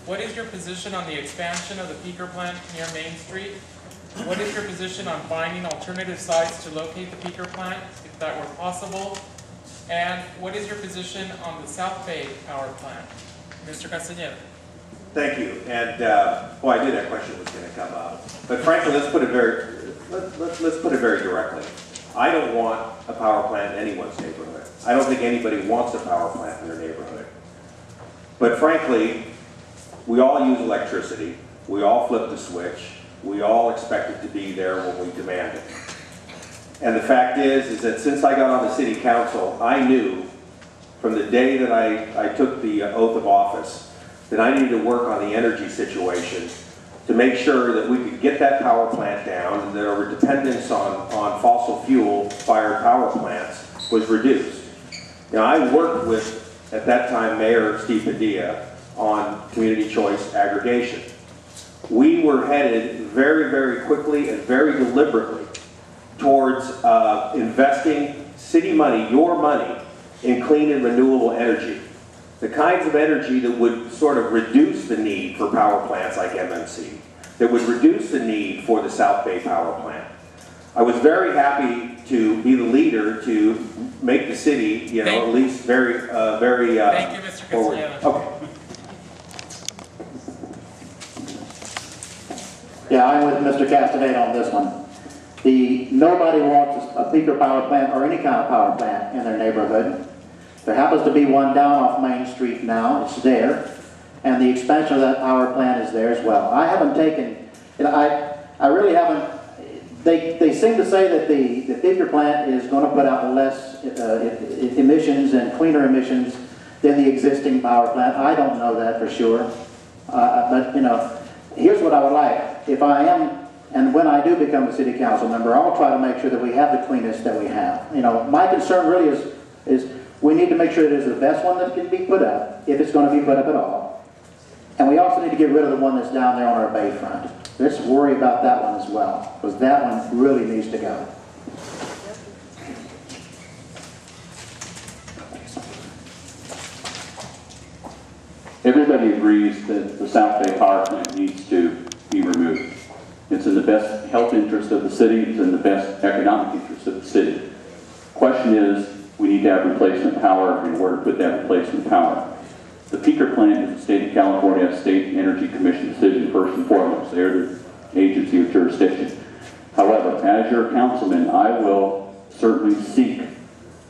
What is your position on the expansion of the peaker plant near Main Street? What is your position on finding alternative sites to locate the peaker plant, if that were possible? And what is your position on the Southbay Power Plant? Mr. Castañeda. Thank you. And well, I knew that question was going to come up. But frankly, let's put it very directly. I don't want a power plant in anyone's neighborhood. I don't think anybody wants a power plant in their neighborhood. But frankly, we all use electricity. We all flip the switch. We all expect it to be there when we demand it. And the fact is that since I got on the city council, I knew from the day that I took the oath of office that I needed to work on the energy situation to make sure that we could get that power plant down and that our dependence on fossil fuel fired power plants was reduced. Now, I worked with, at that time, Mayor Steve Padilla on community choice aggregation. We were headed very, very quickly and very deliberately towards investing city money, your money, in clean and renewable energy. The kinds of energy that would sort of reduce the need for power plants like MMC, that would reduce the need for the Southbay Power Plant. I was very happy to be the leader to make the city, you know, at least very, Thank you, Mr. forward. Castañeda. Okay. Yeah, I'm with Mr. Castaneda on this one. Nobody wants a peaker power plant or any kind of power plant in their neighborhood. There happens to be one down off Main Street now. It's there. And the expansion of that power plant is there as well. I haven't taken, I really haven't, they seem to say that the peaker plant is going to put out less emissions and cleaner emissions than the existing power plant. I don't know that for sure. But, you know, here's what I would like. If I am, and when I do become a city council member, I'll try to make sure that we have the cleanest that we have. You know, my concern really is we need to make sure that it is the best one that can be put up, if it's going to be put up at all. And we also need to get rid of the one that's down there on our bayfront. Let's worry about that one as well, because that one really needs to go. Everybody agrees that the Southbay Power Plant needs to be removed. It's in the best health interest of the city, it's in the best economic interest of the city. Question is, we need to have replacement power in order to put that replacement power. The peaker plant is the state of California State Energy Commission decision first and foremost. They're the agency of jurisdiction. However, as your councilman, I will certainly seek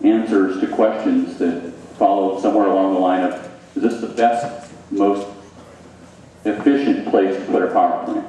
answers to questions that follow somewhere along the line of, is this the best, most efficient place to put a power plant?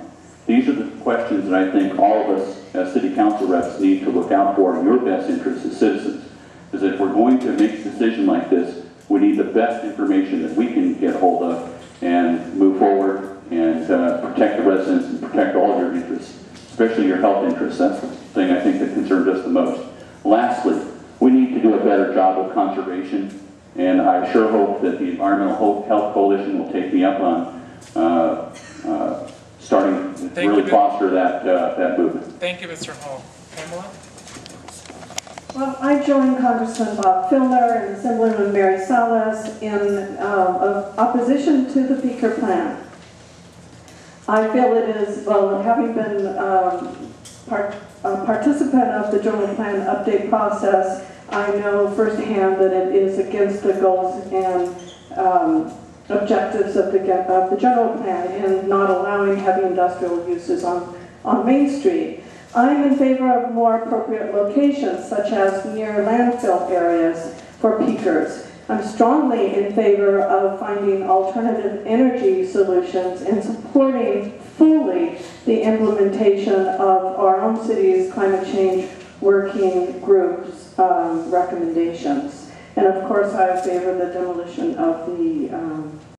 These are the questions that I think all of us as city council reps need to look out for in your best interest as citizens. Is that if we're going to make a decision like this, we need the best information that we can get hold of and move forward and protect the residents and protect all of your interests, especially your health interests. That's the thing I think that concerns us the most. Lastly, we need to do a better job of conservation, and I sure hope that the Environmental Health Coalition will take me up on starting to really foster that movement. Thank you, Mr. Hall. Pamela? Well, I joined Congressman Bob Filner and Assemblyman Mary Salas in opposition to the peaker plant. I feel it is, well, having been a participant of the general plan update process, I know firsthand that it is against the goals and objectives of the general plan in not allowing heavy industrial uses on Main Street. I'm in favor of more appropriate locations, such as near landfill areas for peakers. I'm strongly in favor of finding alternative energy solutions and supporting fully the implementation of our own city's climate change working group's recommendations. And of course, I favor the demolition of the